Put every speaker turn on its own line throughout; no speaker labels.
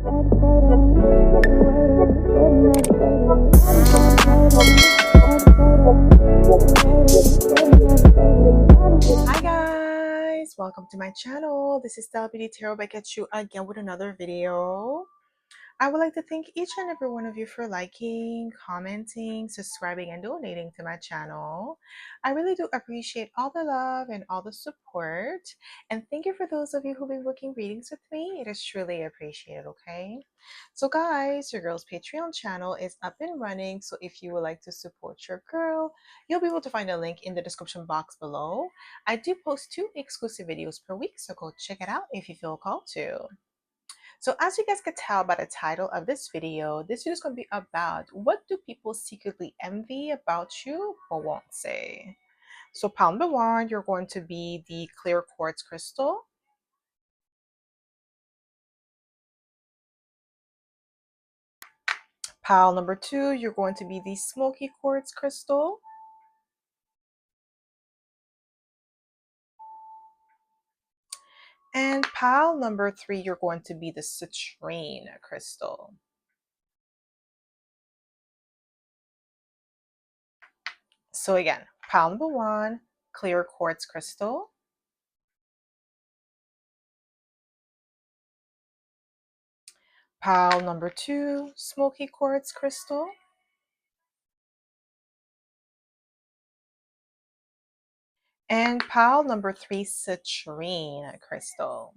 Hi guys, welcome to my channel. This is stellabeautytarot back at you again with another video. I would like to thank each and every one of you for liking, commenting, subscribing, and donating to my channel. I really do appreciate all the love and all the support. And thank you for those of you who've been booking readings with me. It is truly appreciated, okay? So guys, your girl's Patreon channel is up and running. So if you would like to support your girl, you'll be able to find a link in the description box below. I do post 2 exclusive videos per week, so go check it out if you feel called to. So as you guys could tell by the title of this video is going to be about what do people secretly envy about you but won't say. So pile number 1, you're going to be the clear quartz crystal. Pile number 2, you're going to be the smoky quartz crystal. And pile number 3, you're going to be the citrine crystal. So again, pile number 1, clear quartz crystal. Pile number 2, smoky quartz crystal. And pile number 3, citrine crystal.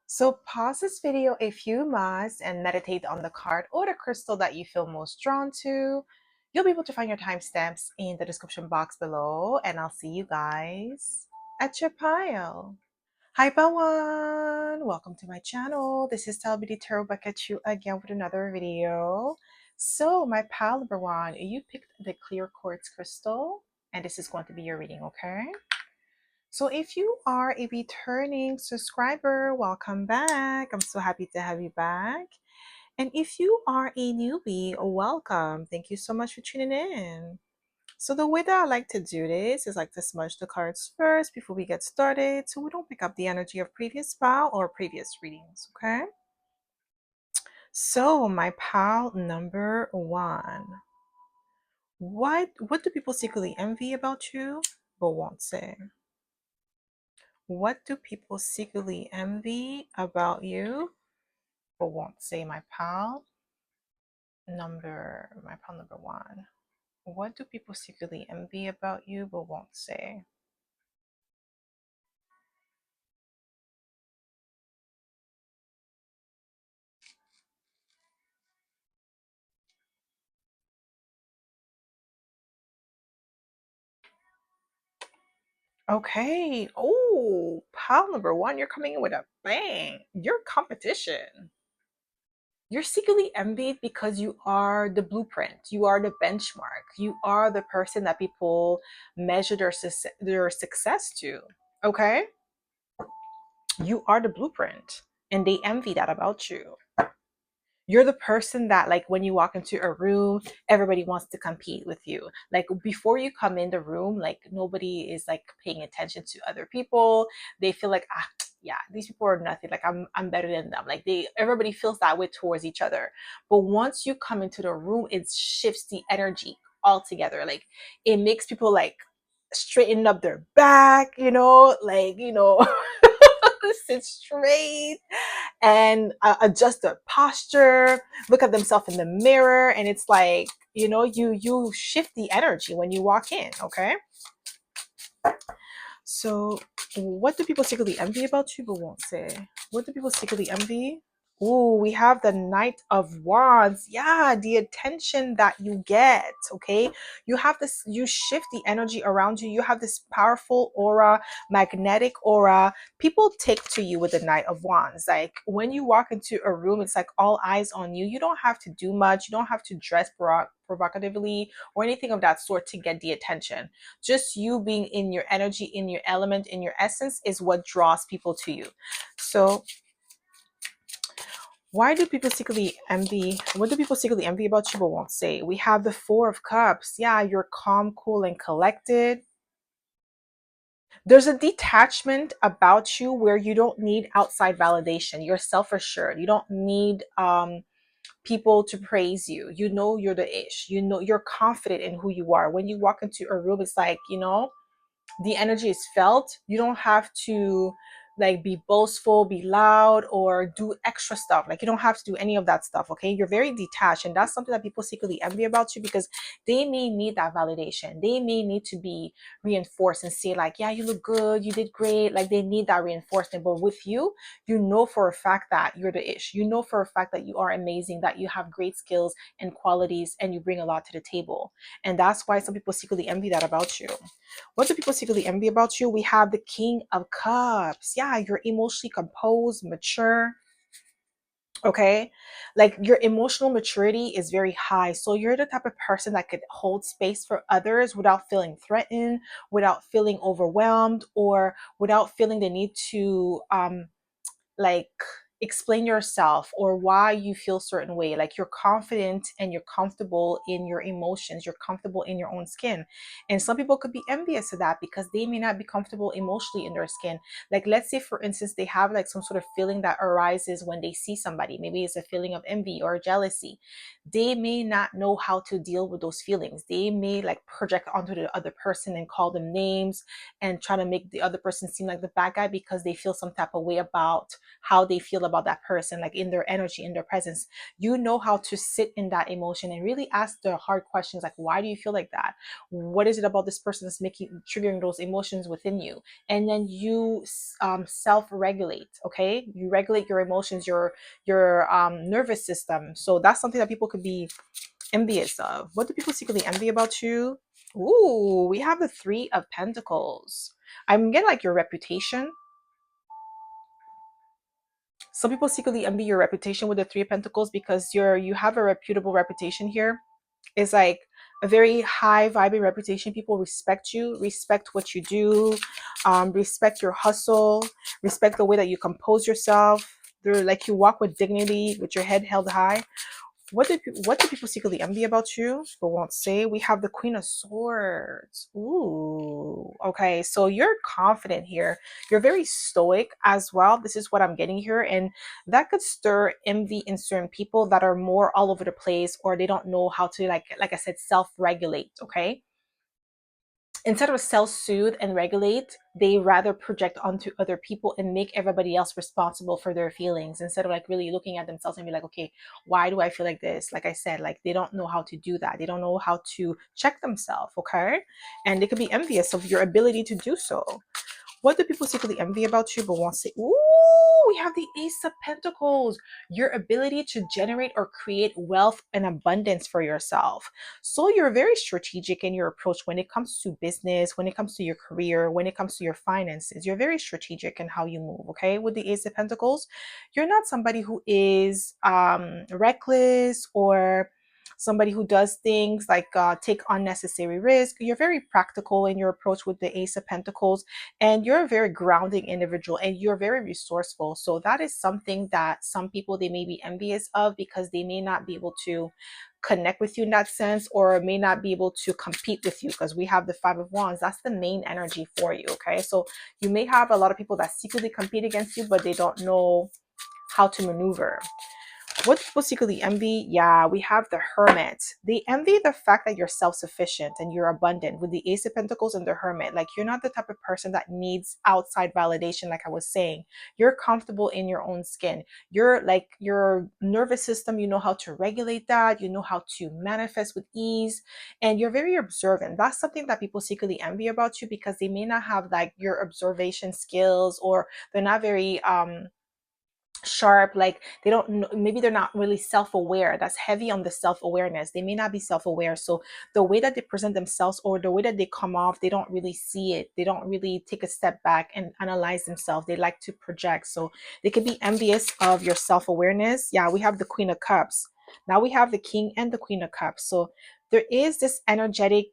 So pause this video a few months and meditate on the card or the crystal that you feel most drawn to. You'll be able to find your timestamps in the description box below, and I'll see you guys at your pile. Hi Bawan! Welcome to my channel. This is stellabeautytarot back at you again with another video. So my pile number 1, you picked the clear quartz crystal, and this is going to be your reading, okay? So if you are a returning subscriber, welcome back. I'm so happy to have you back. And if you are a newbie, welcome. Thank you so much for tuning in. So the way that I like to do this is like to smudge the cards first before we get started, so we don't pick up the energy of previous pile or previous readings, okay? So my pile number 1. What do people secretly envy about you but won't say? What do people secretly envy about you but won't say? My pile number 1. What do people secretly envy about you but won't say? Okay. Oh, pile number 1, you're coming in with a bang. Your competition. You're secretly envied because you are the blueprint. You are the benchmark. You are the person that people measure their success to. Okay? You are the blueprint, and they envy that about you. You're the person that, like, when you walk into a room, everybody wants to compete with you. Like, before you come in the room, like, nobody is like paying attention to other people. They feel like, yeah, these people are nothing. Like, I'm better than them. Like, everybody feels that way towards each other. But once you come into the room, it shifts the energy altogether. Like, it makes people like straighten up their back, sit straight and adjust their posture, look at themselves in the mirror, and it's like, you shift the energy when you walk in, okay? So what do people secretly envy about you but won't say? What do people secretly envy? Oh, we have the Knight of Wands. Yeah, the attention that you get, okay? You have this, you shift the energy around you. You have this powerful aura, magnetic aura. People take to you with the Knight of Wands. Like, when you walk into a room, it's like all eyes on you. You don't have to do much. You don't have to dress provocatively or anything of that sort to get the attention. Just you being in your energy, in your element, in your essence is what draws people to you. So what do people secretly envy about you but won't say? We have the 4 of Cups. Yeah, you're calm, cool, and collected. There's a detachment about you where you don't need outside validation. You're self-assured. You don't need people to praise you. You know you're the ish. You know you're confident in who you are. When you walk into a room, it's like, the energy is felt. You don't have to like be boastful, be loud, or do extra stuff. Like you don't have to do any of that stuff. Okay, you're very detached, and that's something that people secretly envy about you, because they may need that validation. They may need to be reinforced and say like, yeah, you look good, you did great. Like they need that reinforcement. But with you, you know for a fact that you're the ish. You know for a fact that you are amazing, that you have great skills and qualities, and you bring a lot to the table. And that's why some people secretly envy that about you. What do people secretly envy about you? We have the King of Cups. Yeah, you're emotionally composed, mature. Okay. Like your emotional maturity is very high. So you're the type of person that could hold space for others without feeling threatened, without feeling overwhelmed, or without feeling the need to like explain yourself or why you feel certain way. Like you're confident and you're comfortable in your emotions, you're comfortable in your own skin. And some people could be envious of that because they may not be comfortable emotionally in their skin. Like let's say for instance they have like some sort of feeling that arises when they see somebody. Maybe it's a feeling of envy or jealousy. They may not know how to deal with those feelings. They may like project onto the other person and call them names and try to make the other person seem like the bad guy because they feel some type of way about how they feel about that person, like in their energy, in their presence. You know how to sit in that emotion and really ask the hard questions, like why do you feel like that? What is it about this person that's making triggering those emotions within you? And then you self-regulate. Okay, you regulate your emotions, your nervous system. So that's something that people could be envious of. What do people secretly envy about you? Ooh, we have the Three of Pentacles. I'm getting like your reputation. Some people secretly envy your reputation with the Three of Pentacles because you have a reputable reputation here. It's like a very high vibing reputation. People respect you, respect what you do, respect your hustle, respect the way that you compose yourself. They're like you walk with dignity, with your head held high. What do people secretly envy about you? But won't say. We have the Queen of Swords. Ooh, okay. So you're confident here. You're very stoic as well. This is what I'm getting here, and that could stir envy in certain people that are more all over the place, or they don't know how to like I said, self-regulate. Okay, instead of self-soothe and regulate, they rather project onto other people and make everybody else responsible for their feelings instead of like really looking at themselves and be like, okay, why do I feel like this? Like I said, like they don't know how to do that. They don't know how to check themselves. Okay, and they could be envious of your ability to do so. What do people secretly envy about you but won't say? Ooh, we have the Ace of Pentacles. Your ability to generate or create wealth and abundance for yourself. So you're very strategic in your approach when it comes to business, when it comes to your career, when it comes to your finances. You're very strategic in how you move, okay? With the Ace of Pentacles, you're not somebody who is reckless or somebody who does things like take unnecessary risk. You're very practical in your approach with the Ace of Pentacles, and you're a very grounding individual and you're very resourceful. So that is something that some people they may be envious of because they may not be able to connect with you in that sense, or may not be able to compete with you, because we have the Five of Wands. That's the main energy for you. Okay, so you may have a lot of people that secretly compete against you, but they don't know how to maneuver. What people secretly envy? Yeah, we have the Hermit. They envy the fact that you're self-sufficient and you're abundant with the Ace of Pentacles and the Hermit. Like you're not the type of person that needs outside validation, like I was saying. You're comfortable in your own skin. You're like your nervous system, you know how to regulate that, you know how to manifest with ease, and you're very observant. That's something that people secretly envy about you because they may not have like your observation skills, or they're not very sharp. Like they don't know, maybe they're not really self-aware. That's heavy on the self-awareness. They may not be self-aware, so the way that they present themselves or the way that they come off, they don't really see it. They don't really take a step back and analyze themselves. They like to project, so they could be envious of your self-awareness. Yeah, we have the Queen of Cups. Now we have the King and the Queen of Cups. So there is this energetic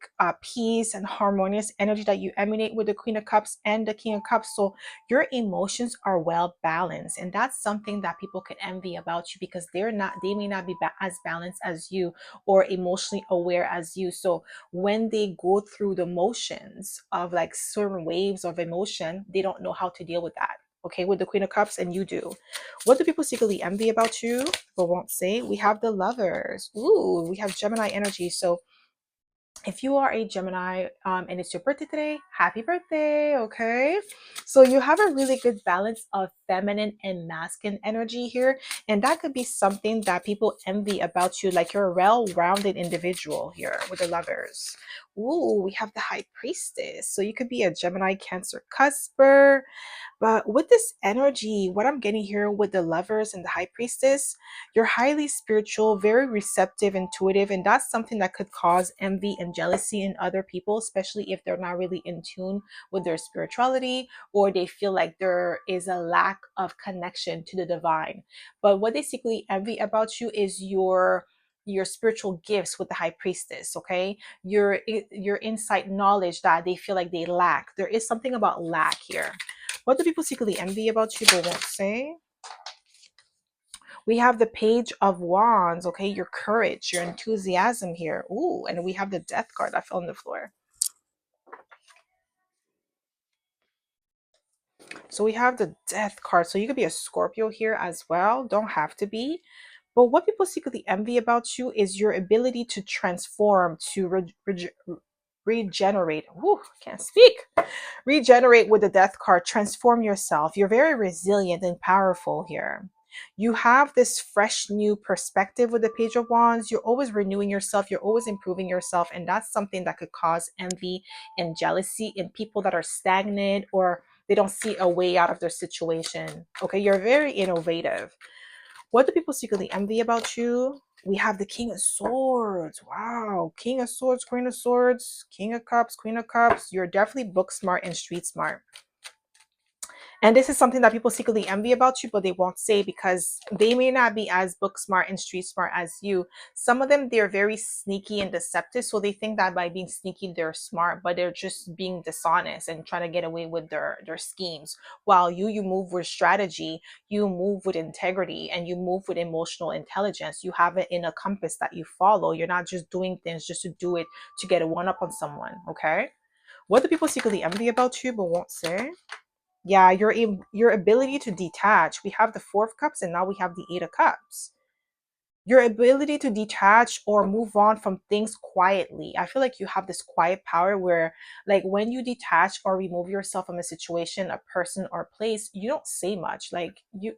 peace and harmonious energy that you emanate with the Queen of Cups and the King of Cups. So your emotions are well balanced, and that's something that people can envy about you, because they may not be as balanced as you or emotionally aware as you. So when they go through the motions of like certain waves of emotion, they don't know how to deal with that. Okay, with the Queen of Cups, and you do. What do people secretly envy about you but won't say? We have the Lovers. Ooh, we have Gemini energy. So if you are a Gemini and it's your birthday today, happy birthday. Okay, so you have a really good balance of feminine and masculine energy here, and that could be something that people envy about you, like you're a well-rounded individual here with the Lovers. Ooh, we have the High Priestess. So you could be a Gemini, Cancer, Cusper. But with this energy, what I'm getting here with the Lovers and the High Priestess, you're highly spiritual, very receptive, intuitive, and that's something that could cause envy and jealousy in other people, especially if they're not really in tune with their spirituality, or they feel like there is a lack of connection to the divine. But what they secretly envy about you is your spiritual gifts with the High Priestess. Okay, your insight knowledge that they feel like they lack. There is something about lack here. What do people secretly envy about you but won't say? We have the Page of Wands. Okay, your courage, your enthusiasm here. Ooh, and we have the Death card that fell on the floor. So we have the Death card. So you could be a Scorpio here as well. Don't have to be. But what people secretly envy about you is your ability to transform, to regenerate. Ooh, can't speak. Regenerate with the Death card. Transform yourself. You're very resilient and powerful here. You have this fresh new perspective with the Page of Wands. You're always renewing yourself. You're always improving yourself. And that's something that could cause envy and jealousy in people that are stagnant or they don't see a way out of their situation. Okay, you're very innovative. What do people secretly envy about you? We have the King of Swords. Wow. King of Swords, Queen of Swords, King of Cups, Queen of Cups. You're definitely book smart and street smart. And this is something that people secretly envy about you, but they won't say because they may not be as book smart and street smart as you. Some of them, they're very sneaky and deceptive. So they think that by being sneaky, they're smart, but they're just being dishonest and trying to get away with their schemes. While you move with strategy, you move with integrity, and you move with emotional intelligence. You have it in a compass that you follow. You're not just doing things just to do it to get a one up on someone. Okay. What do people secretly envy about you but won't say? Yeah, your ability to detach. We have the Four of Cups and now we have the Eight of Cups. Your ability to detach or move on from things quietly. I feel like you have this quiet power where, like, when you detach or remove yourself from a situation, a person, or place, you don't say much. Like, you,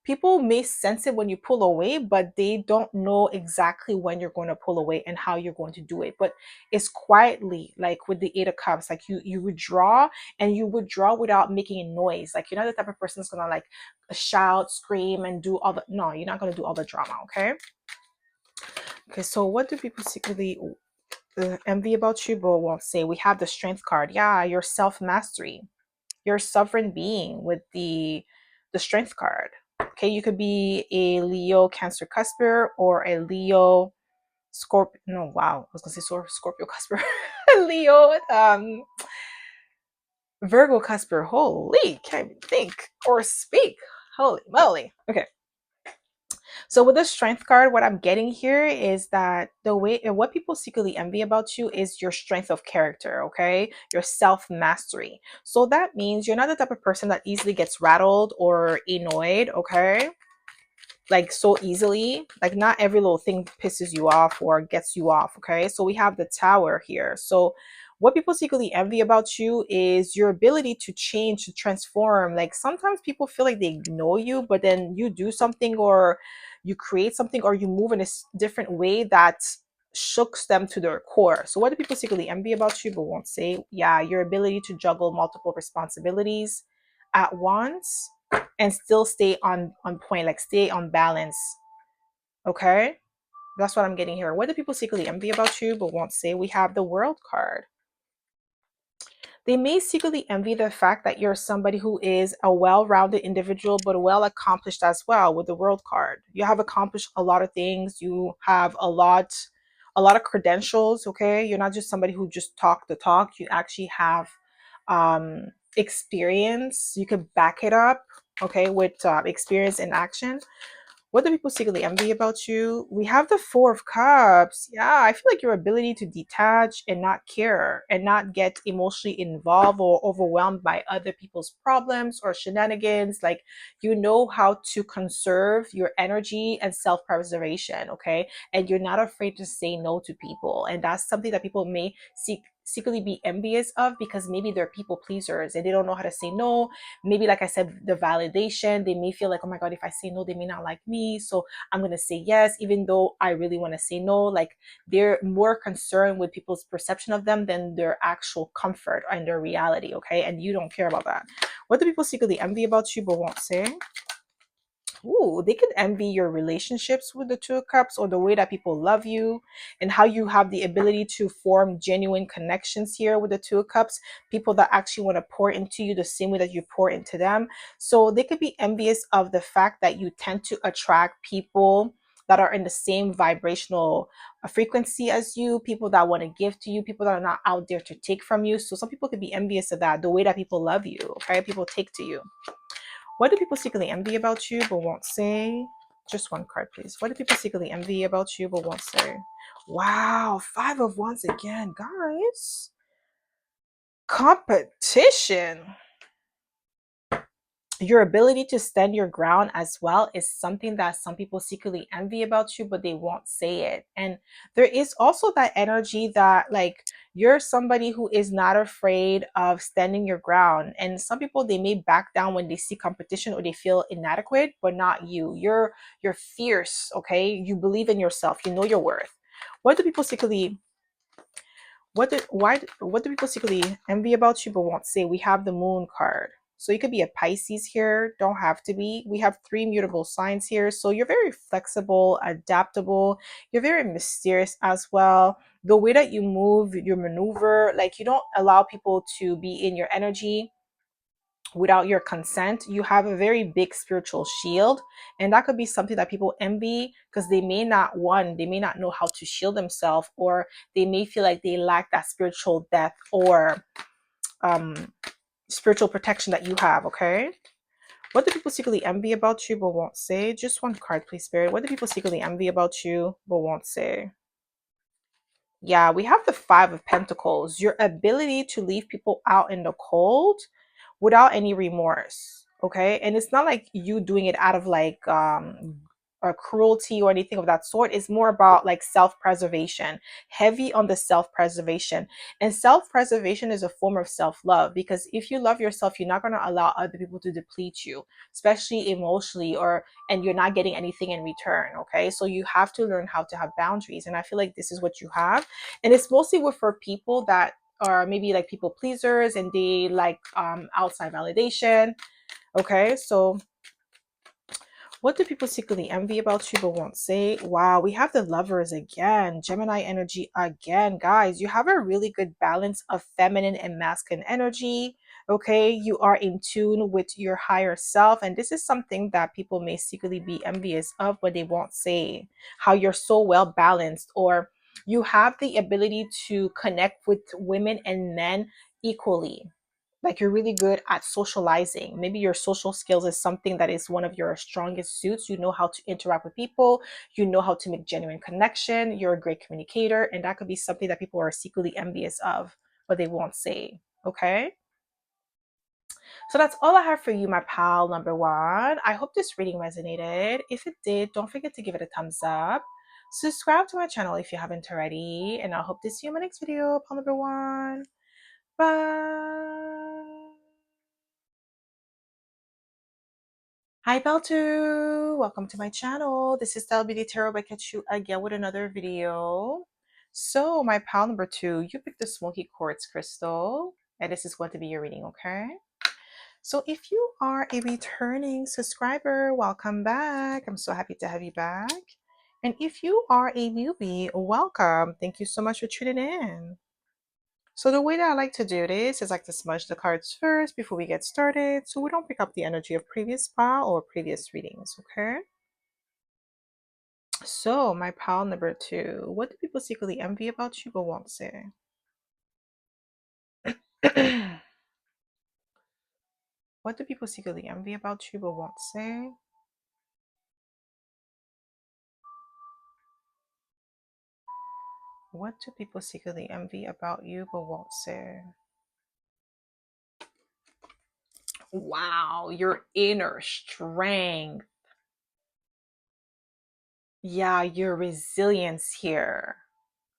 people may sense it when you pull away, but they don't know exactly when you're going to pull away and how you're going to do it. But it's quietly, like with the Eight of Cups, like you withdraw, and you withdraw without making a noise. Like, you're not the type of person that's gonna like shout, scream, and do all the, no, you're not gonna do all the drama. Okay, so what do people secretly envy about you but won't say? We have the Strength card. Yeah, your self-mastery, your sovereign being with the Strength card. Okay, you could be a Leo, Cancer, Cusper, or a Leo, Scorpio. No, wow, I was gonna say Scorpio, Cusper. Leo, Virgo, Cusper. Holy, can't even think or speak. Holy moly. Okay. So with the Strength card, what I'm getting here is that the way and what people secretly envy about you is your strength of character, okay? Your self-mastery. So that means you're not the type of person that easily gets rattled or annoyed, okay? Like so easily. Like not every little thing pisses you off or gets you off, okay? So we have the Tower here. So what people secretly envy about you is your ability to change, to transform. Like sometimes people feel like they know you, but then you do something or you create something or you move in a different way that shooks them to their core. So what do people secretly envy about you but won't say? Yeah, your ability to juggle multiple responsibilities at once and still stay on point, like stay on balance. Okay, that's what I'm getting here. What do people secretly envy about you but won't say? We have the World card. They may secretly envy the fact that you're somebody who is a well-rounded individual but well accomplished as well with the World card. You have accomplished a lot of things. You have a lot a lot of credentials, okay? You're not just somebody who just talk the talk. You actually have experience. You can back it up, okay, with experience in action. What do people secretly envy about you? We have the Four of Cups. Yeah, I feel like your ability to detach and not care and not get emotionally involved or overwhelmed by other people's problems or shenanigans. Like, you know how to conserve your energy and self-preservation, okay? And you're not afraid to say no to people. And that's something that people may secretly be envious of, because maybe they're people pleasers and they don't know how to say no. Maybe, like I said, the validation, they may feel like, oh my god, if I say no they may not like me, so I'm going to say yes even though I really want to say no. Like, they're more concerned with people's perception of them than their actual comfort and their reality, okay? And you don't care about that. What do people secretly envy about you but won't say? Ooh, they could envy your relationships with the Two of Cups, or the way that people love you and how you have the ability to form genuine connections here with the Two of Cups. People that actually want to pour into you the same way that you pour into them. So they could be envious of the fact that you tend to attract people that are in the same vibrational frequency as you, people that want to give to you, people that are not out there to take from you. So some people could be envious of that, the way that people love you, okay? People take to you. What do people secretly envy about you but won't say? Just one card, please. What do people secretly envy about you but won't say? Wow, Five of Wands again, guys. Competition. Your ability to stand your ground as well is something that some people secretly envy about you, but they won't say it. And there is also that energy that, like, you're somebody who is not afraid of standing your ground. And some people, they may back down when they see competition or they feel inadequate, but not you. You're fierce, okay? You believe in yourself. You know your worth. What do people secretly what do people secretly envy about you but won't say? We have the Moon card. So you could be a Pisces here, don't have to be. We have three mutable signs here. So you're very flexible, adaptable. You're very mysterious as well. The way that you move, your maneuver, like, you don't allow people to be in your energy without your consent. You have a very big spiritual shield, and that could be something that people envy, because they may not know how to shield themselves, or they may feel like they lack that spiritual depth or um spiritual protection that you have, okay? What do people secretly envy about you but won't say? Just one card, please, Spirit. What do people secretly envy about you but won't say? Yeah, we have the Five of Pentacles. Your ability to leave people out in the cold without any remorse, okay? And it's not like you doing it out of like a cruelty or anything of that sort. It's more about like self-preservation, heavy on the self-preservation. And self-preservation is a form of self-love, because if you love yourself, you're not going to allow other people to deplete you, especially emotionally, or and you're not getting anything in return, okay? So you have to learn how to have boundaries, and I feel like this is what you have. And it's mostly with for people that are maybe like people pleasers and they like outside validation, okay? So what do people secretly envy about you but won't say? Wow, we have the Lovers again, Gemini energy again. Guys, you have a really good balance of feminine and masculine energy, okay? You are in tune with your higher self, and this is something that people may secretly be envious of, but they won't say. How you're so well balanced, or you have the ability to connect with women and men equally. Like, you're really good at socializing. Maybe your social skills is something that is one of your strongest suits. You know how to interact with people, you know how to make genuine connection, you're a great communicator, and that could be something that people are secretly envious of, but they won't say, okay? So that's all I have for you, my pal number one. I hope this reading resonated. If it did, don't forget to give it a thumbs up. Subscribe to my channel if you haven't already, and I hope to see you in my next video, pal number one. Bye. Hi, Beltu! Welcome to my channel. This is stellabeautytarot. I catch you again with another video. So, my pal number two, you picked the smoky quartz crystal, and this is going to be your reading, okay? So, if you are a returning subscriber, welcome back. I'm so happy to have you back. And if you are a newbie, welcome. Thank you so much for tuning in. So the way that I like to do this is like to smudge the cards first before we get started, so we don't pick up the energy of previous pile or previous readings, okay? So, my pile number two, what do people secretly envy about you but won't say? What do people secretly envy about you but won't say? What do people secretly envy about you but won't say? Wow, your inner strength. Yeah, your resilience here,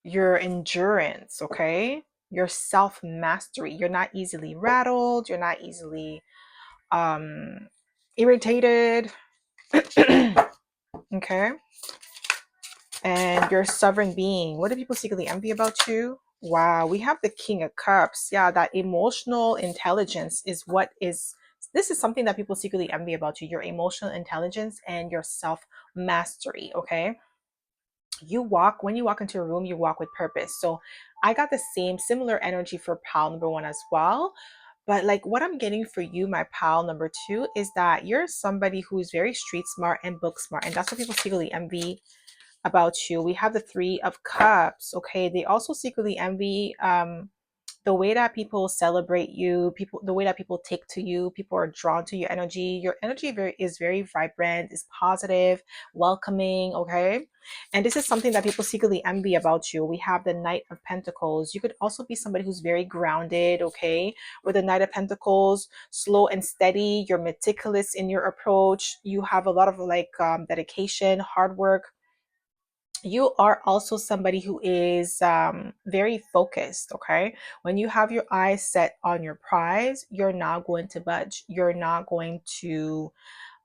your endurance, okay? Your self mastery. You're not easily rattled, you're not easily irritated. Okay? And you're a sovereign being. What do people secretly envy about you? Wow, we have the King of Cups. Yeah, that emotional intelligence is what is this is something that people secretly envy about you, your emotional intelligence and your self mastery. Okay, when you walk into a room, you walk with purpose. So I got the same similar energy for pal number one as well. But like what I'm getting for you, my pal number two, is that you're somebody who's very street smart and book smart, and that's what people secretly envy about you. We have the Three of Cups. Okay, they also secretly envy the way that people celebrate you, people, the way that people take to you. People are drawn to your energy. Your energy is very vibrant, is positive, welcoming. Okay, and this is something that people secretly envy about you. We have the Knight of Pentacles. You could also be somebody who's very grounded. Okay, with the Knight of Pentacles, slow and steady. You're meticulous in your approach. You have a lot of like dedication, hard work. You are also somebody who is very focused. Okay, when you have your eyes set on your prize, you're not going to budge. You're not going to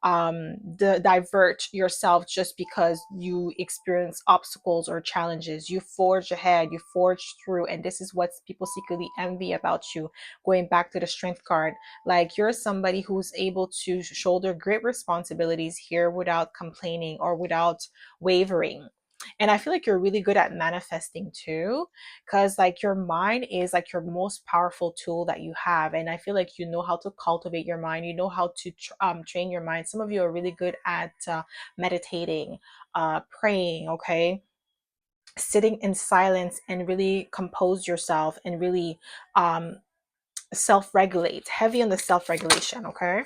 divert yourself just because you experience obstacles or challenges. You forge ahead, you forge through, and this is what people secretly envy about you. Going back to the strength card, like you're somebody who's able to shoulder great responsibilities here without complaining or without wavering. And I feel like you're really good at manifesting too, because like your mind is like your most powerful tool that you have. And I feel like you know how to cultivate your mind, you know how to train your mind. Some of you are really good at meditating, praying, okay, sitting in silence and really compose yourself and really um, self-regulate, heavy on the self-regulation. Okay,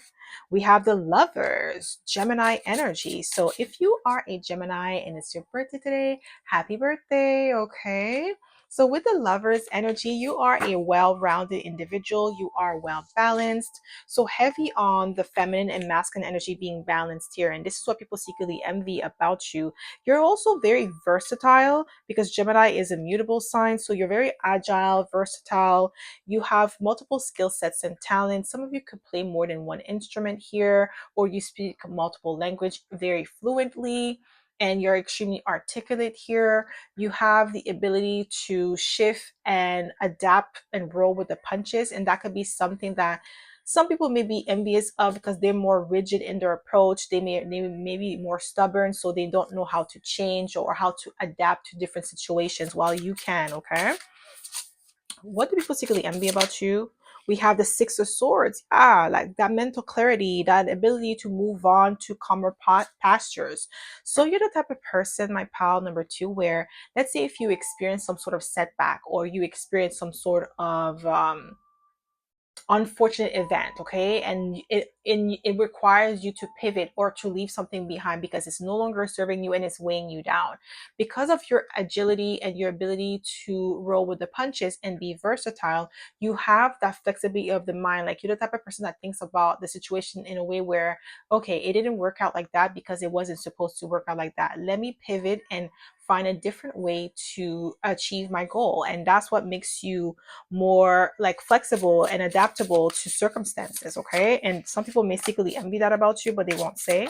we have the Lovers, Gemini energy. So if you are a Gemini and it's your birthday today, happy birthday. Okay, so with the Lovers energy, you are a well-rounded individual, you are well balanced, so heavy on the feminine and masculine energy being balanced here. And this is what people secretly envy about you. You're also very versatile because Gemini is a mutable sign, so you're very agile, versatile. You have multiple skill sets and talents. Some of you could play more than one instrument here, or you speak multiple language very fluently, and you're extremely articulate here. You have the ability to shift and adapt and roll with the punches, and that could be something that some people may be envious of because they're more rigid in their approach. They may be more stubborn, so they don't know how to change or how to adapt to different situations, while you can. Okay, what do people secretly envy about you? We have the Six of Swords. Like that mental clarity, that ability to move on to calmer pastures. So you're the type of person, my pal number two, where let's say if you experience some sort of setback or you experience some sort of unfortunate event, okay, and it requires you to pivot or to leave something behind because it's no longer serving you and it's weighing you down. Because of your agility and your ability to roll with the punches and be versatile, you have that flexibility of the mind. Like you're the type of person that thinks about the situation in a way where, okay, it didn't work out like that because it wasn't supposed to work out like that. Let me pivot and find a different way to achieve my goal. And that's what makes you more like flexible and adaptable to circumstances. Okay, and some people may secretly envy that about you, but they won't say.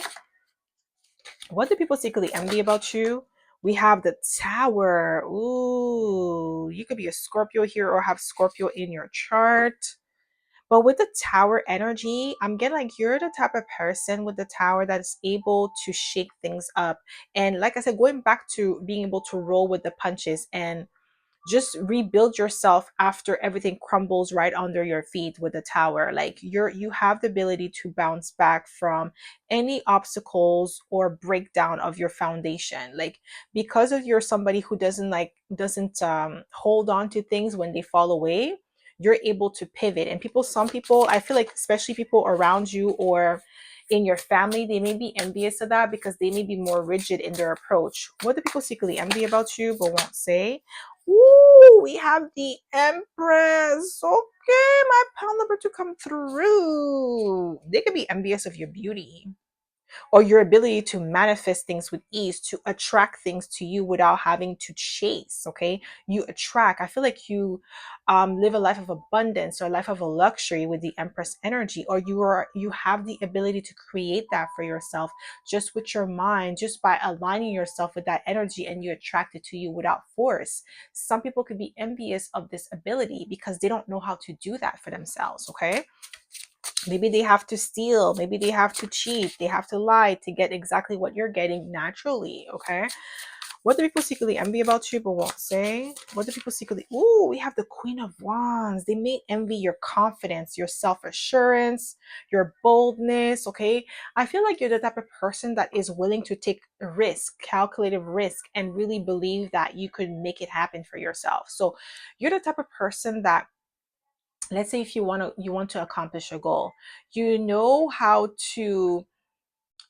What do people secretly envy about you? We have the Tower. Ooh, you could be a Scorpio here or have Scorpio in your chart. But with the Tower energy, I'm getting like you're the type of person with the Tower that is able to shake things up. And like I said, going back to being able to roll with the punches and just rebuild yourself after everything crumbles right under your feet with the tower. Like you have the ability to bounce back from any obstacles or breakdown of your foundation. Like because of you're somebody who doesn't hold on to things when they fall away, you're able to pivot. And some people, I feel like, especially people around you or in your family, they may be envious of that because they may be more rigid in their approach. What do people secretly envy about you but won't say? Ooh, we have the Empress. Okay, my pal number 2 come through. They could be envious of your beauty or your ability to manifest things with ease, to attract things to you without having to chase. Okay, you attract. I feel like you live a life of abundance or a life of a luxury with the Empress energy, or you have the ability to create that for yourself just with your mind, just by aligning yourself with that energy, and you attract it to you without force. Some people could be envious of this ability because they don't know how to do that for themselves. Okay, maybe they have to steal, maybe they have to cheat, they have to lie to get exactly what you're getting naturally. Okay, what do people secretly envy about you but won't say? What do people secretly, ooh, we have the Queen of Wands. They may envy your confidence, your self-assurance, your boldness. Okay, I feel like you're the type of person that is willing to take risk, calculated risk, and really believe that you could make it happen for yourself. So you're the type of person that, let's say if you want to accomplish a goal, you know how to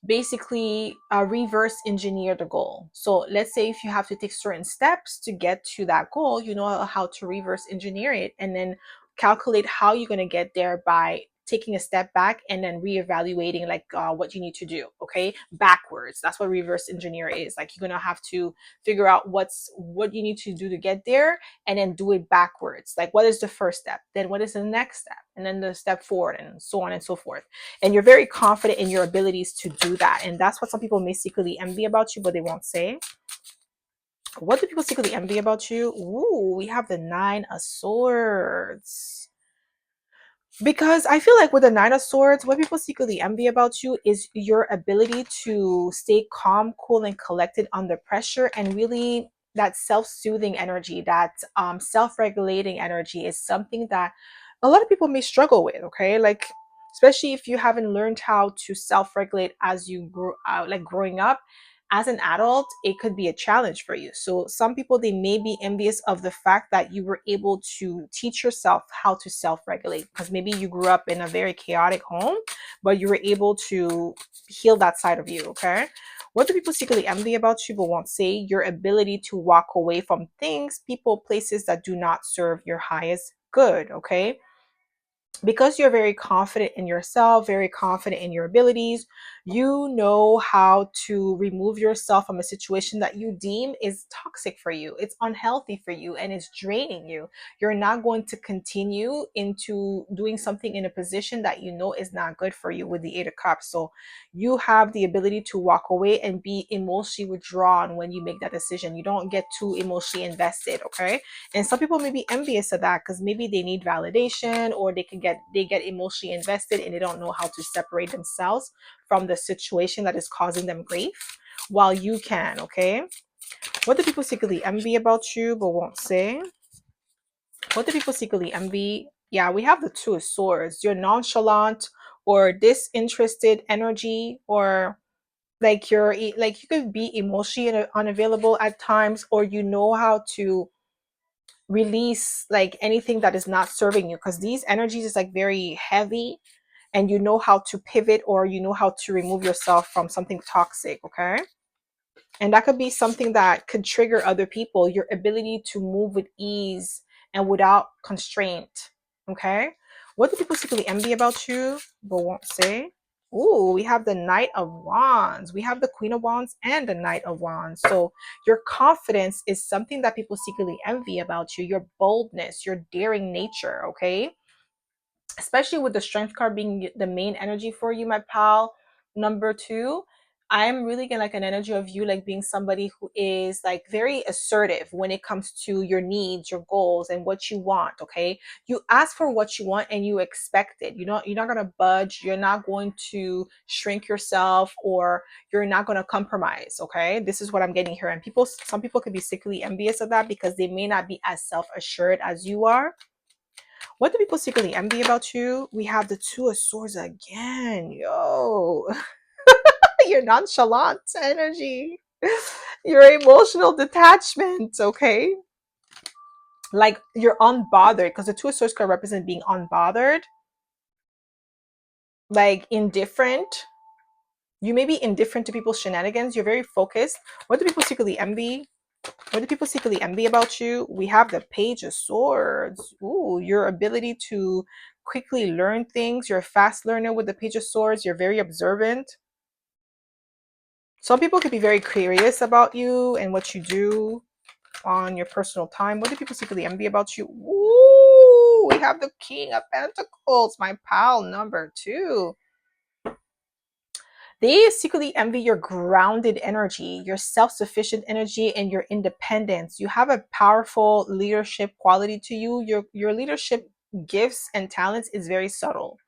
basically reverse engineer the goal. So let's say if you have to take certain steps to get to that goal, you know how to reverse engineer it and then calculate how you're going to get there by taking a step back and then reevaluating like what you need to do. Okay, backwards. That's what reverse engineer is. Like you're going to have to figure out what you need to do to get there and then do it backwards. Like what is the first step, then what is the next step, and then the step forward, and so on and so forth. And you're very confident in your abilities to do that. And that's what some people may secretly envy about you, but they won't say. What do people secretly envy about you? Ooh, we have the Nine of Swords. Because I feel like with the Nine of Swords, what people secretly envy about you is your ability to stay calm, cool, and collected under pressure, and really that self-soothing energy, that self-regulating energy is something that a lot of people may struggle with. Okay, like especially if you haven't learned how to self-regulate as you grow out, like growing up as an adult, it could be a challenge for you. So some people, they may be envious of the fact that you were able to teach yourself how to self-regulate, because maybe you grew up in a very chaotic home, but you were able to heal that side of you. Okay, what do people secretly envy about you but won't say? Your ability to walk away from things, people, places that do not serve your highest good. Okay, because you're very confident in yourself, very confident in your abilities, you know how to remove yourself from a situation that you deem is toxic for you, it's unhealthy for you, and it's draining you. You're not going to continue into doing something in a position that you know is not good for you with the Eight of Cups. So you have the ability to walk away and be emotionally withdrawn when you make that decision. You don't get too emotionally invested. Okay, and some people may be envious of that because maybe they need validation, or they get emotionally invested and they don't know how to separate themselves from the situation that is causing them grief, while you can. Okay, what do people secretly envy about you but won't say? What do people secretly envy? Yeah, we have the Two of Swords. You're nonchalant or disinterested energy, or like like you could be emotionally unavailable at times, or you know how to release like anything that is not serving you, because these energies is like very heavy, and you know how to pivot, or you know how to remove yourself from something toxic. Okay, and that could be something that could trigger other people, your ability to move with ease and without constraint. Okay, what do people secretly envy about you but won't say? Ooh, we have the Knight of Wands. We have the Queen of Wands and the Knight of Wands. So your confidence is something that people secretly envy about you. Your boldness, your daring nature. Okay, especially with the Strength card being the main energy for you, my pal number 2. I'm really getting like an energy of you like being somebody who is like very assertive when it comes to your needs, your goals, and what you want. Okay, you ask for what you want and you expect it. You're not gonna budge. You're not going to shrink yourself, or you're not gonna compromise. Okay, this is what I'm getting here. And some people could be secretly envious of that because they may not be as self-assured as you are. What do people secretly envy about you? We have the Two of Swords again. Yo, your nonchalant energy, your emotional detachment, okay? Like you're unbothered, because the Two of Swords could represent being unbothered, like indifferent. You may be indifferent to people's shenanigans. You're very focused. What do people secretly envy? What do people secretly envy about you? We have the Page of Swords. Ooh, your ability to quickly learn things. You're a fast learner with the Page of Swords. You're very observant. Some people could be very curious about you and what you do on your personal time. What do people secretly envy about you? Ooh, we have the King of Pentacles, my pal number 2. They secretly envy your grounded energy, your self-sufficient energy, and your independence. You have a powerful leadership quality to you. Your leadership gifts and talents is very subtle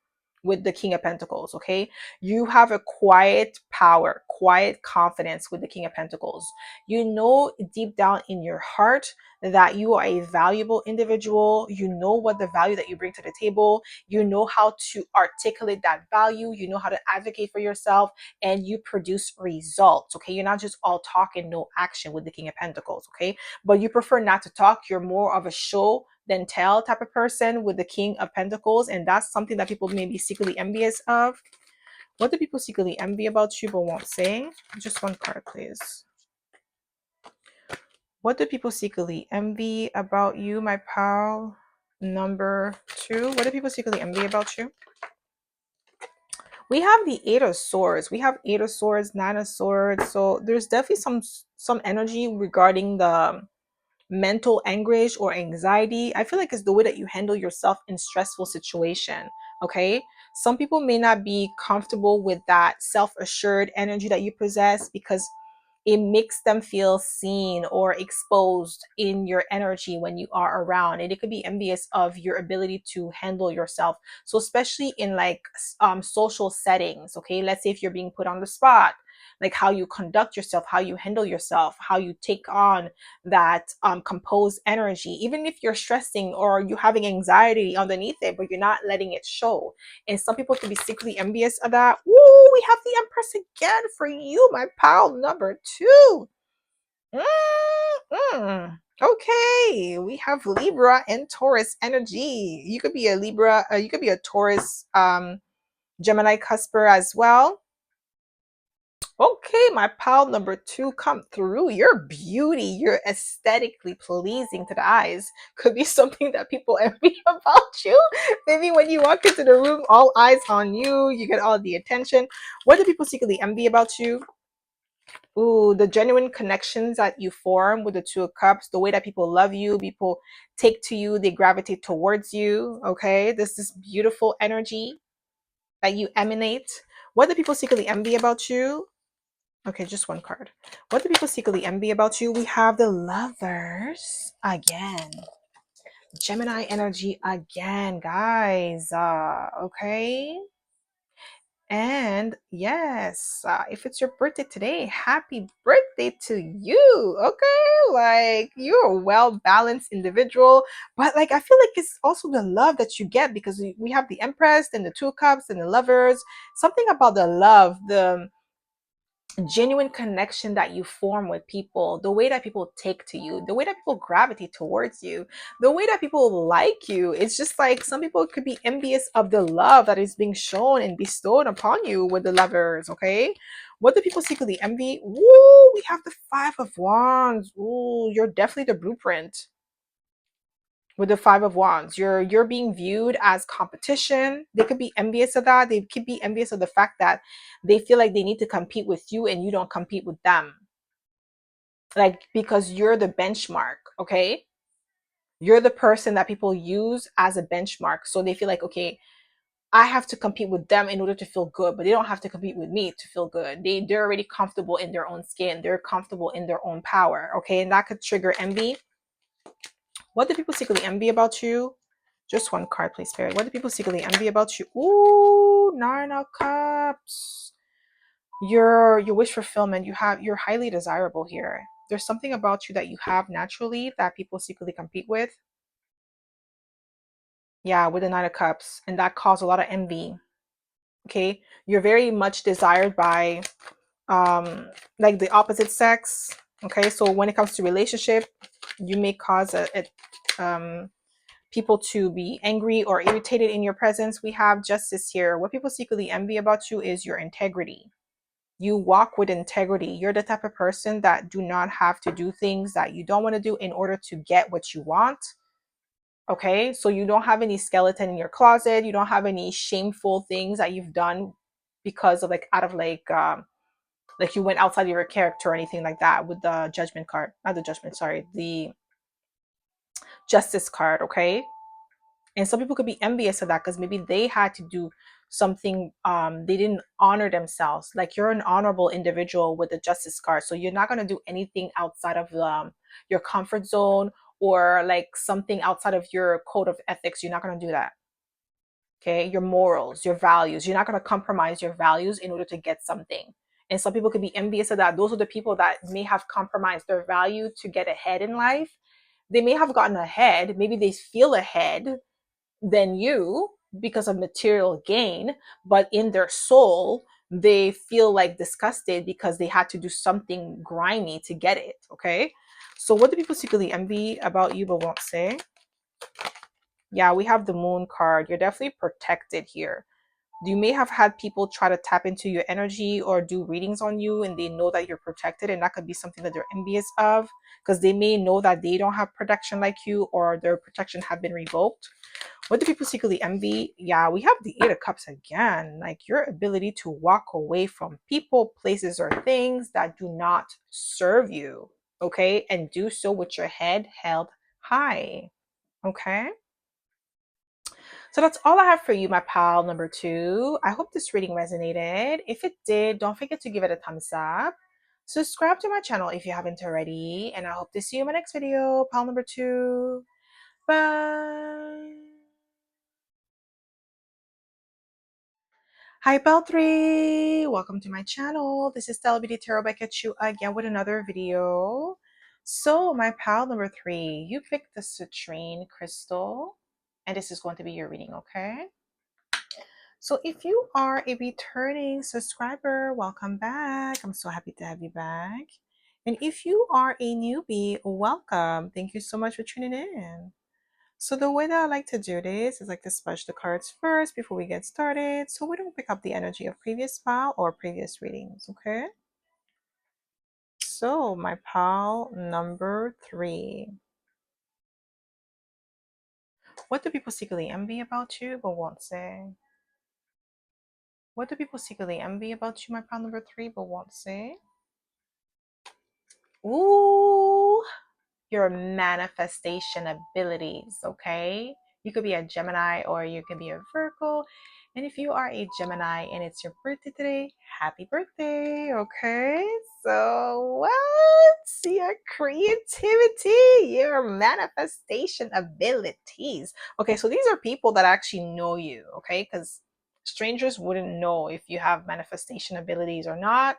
with the King of Pentacles, okay? You have a quiet power, quiet confidence with the King of Pentacles. You know deep down in your heart that you are a valuable individual. You know what the value that you bring to the table. You know how to articulate that value. You know how to advocate for yourself, and you produce results, okay? You're not just all talk and no action with the King of Pentacles, okay? But you prefer not to talk. You're more of a show than tell type of person with the King of Pentacles, and that's something that people may be secretly envious of. What do people secretly envy about you but won't say? Just one card, please. What do people secretly envy about you, my pal number 2? What do people secretly envy about you? We have the Eight of Swords. We have Eight of Swords, Nine of Swords. So there's definitely some energy regarding the mental anguish or anxiety. I feel like it's the way that you handle yourself in stressful situation. Okay, some people may not be comfortable with that self-assured energy that you possess because it makes them feel seen or exposed in your energy when you are around, and it could be envious of your ability to handle yourself. So especially in like social settings, okay, let's say if you're being put on the spot, like how you conduct yourself, how you handle yourself, how you take on that composed energy, even if you're stressing or you're having anxiety underneath it, but you're not letting it show. And some people can be secretly envious of that. Woo, we have the Empress again for you, my pal number 2. Okay, we have Libra and Taurus energy. You could be a Libra, you could be a Taurus, Gemini cusper as well. Okay, my pal number 2, come through. Your beauty, you're aesthetically pleasing to the eyes. Could be something that people envy about you. Maybe when you walk into the room, all eyes on you, you get all the attention. What do people secretly envy about you? Ooh, the genuine connections that you form with the Two of Cups, the way that people love you, people take to you, they gravitate towards you. Okay, this beautiful energy that you emanate. What do people secretly envy about you? Okay, just one card. What do people secretly envy about you? We have the Lovers again. Gemini energy again, guys. Okay. And yes, if it's your birthday today, happy birthday to you. Okay, like you're a well balanced individual, but like I feel like it's also the love that you get because we have the Empress and the Two of Cups and the Lovers. Something about the love, the genuine connection that you form with people, the way that people take to you, the way that people gravitate towards you, the way that people like you. It's just like some people could be envious of the love that is being shown and bestowed upon you with the Lovers. Okay, what do people secretly envy? Ooh, we have the Five of Wands. Ooh, you're definitely the blueprint with the Five of Wands. You're being viewed as competition. They could be envious of that. They could be envious of the fact that they feel like they need to compete with you and you don't compete with them, like because you're the benchmark. Okay, you're the person that people use as a benchmark, so they feel like, okay, I have to compete with them in order to feel good, but they don't have to compete with me to feel good. They're already comfortable in their own skin. They're comfortable in their own power. Okay. And that could trigger envy. What do people secretly envy about you? Just one card, please, Spirit. What do people secretly envy about you? Ooh, Nine of Cups. Your wish fulfillment. You're highly desirable here. There's something about you that you have naturally that people secretly compete with. Yeah, with the Nine of Cups, and that caused a lot of envy. Okay, you're very much desired by like the opposite sex. Okay, so when it comes to relationship, you may cause people to be angry or irritated in your presence. We have Justice here. What people secretly envy about you is your integrity. You walk with integrity. You're the type of person that do not have to do things that you don't want to do in order to get what you want. Okay, so you don't have any skeleton in your closet. You don't have any shameful things that you've done because of like out of like you went outside of your character or anything like that with the judgment card. Not the judgment, sorry, the justice card. Okay, and some people could be envious of that because maybe they had to do something, they didn't honor themselves. Like you're an honorable individual with the justice card, so you're not going to do anything outside of your comfort zone or like something outside of your code of ethics. You're not going to do that. Okay, your morals, your values, you're not going to compromise your values in order to get something. And some people could be envious of that. Those are the people that may have compromised their value to get ahead in life. They may have gotten ahead, maybe they feel ahead than you because of material gain, but in their soul they feel like disgusted because they had to do something grimy to get it. Okay, so what do people secretly envy about you but won't say? Yeah, we have the Moon card. You're definitely protected here. You may have had people try to tap into your energy or do readings on you, and they know that you're protected, and that could be something that they're envious of because they may know that they don't have protection like you, or their protection have been revoked. What do people secretly envy? Yeah, we have the Eight of Cups again. Like your ability to walk away from people, places, or things that do not serve you. Okay, and do so with your head held high. Okay. So that's all I have for you, my pal number two. I hope this reading resonated. If it did, don't forget to give it a thumbs up. Subscribe to my channel if you haven't already. And I hope to see you in my next video, pal number two. Bye. Hi, pal three. Welcome to my channel. This is stellabeautytarot back at you again with another video. So, my pal number three, you picked the citrine crystal. And this is going to be your reading, okay? So if you are a returning subscriber, welcome back. I'm so happy to have you back. And if you are a newbie, welcome. Thank you so much for tuning in. So the way that I like to do this is like to smudge the cards first before we get started, so we don't pick up the energy of previous pile or previous readings, okay? So my pile number three. What do people secretly envy about you but won't say? What do people secretly envy about you, my pile number three, but won't say? Ooh, your manifestation abilities, okay? You could be a Gemini or you could be a Virgo. And if you are a Gemini and it's your birthday today, happy birthday, okay? So, what? Your creativity, your manifestation abilities. Okay, so these are people that actually know you, okay? Because strangers wouldn't know if you have manifestation abilities or not.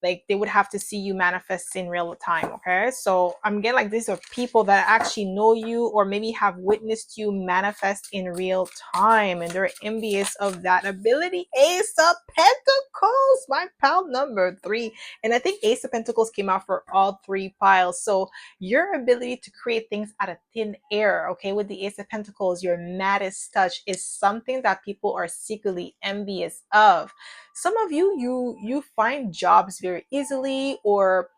Like they would have to see you manifest in real time. Okay, so I'm getting like these are people that actually know you or maybe have witnessed you manifest in real time, and they're envious of that ability. Ace of Pentacles, my pile number three. And I think Ace of Pentacles came out for all three piles. So your ability to create things out of thin air, okay, with the Ace of Pentacles, your maddest touch is something that people are secretly envious of. Some of you find jobs very easily, or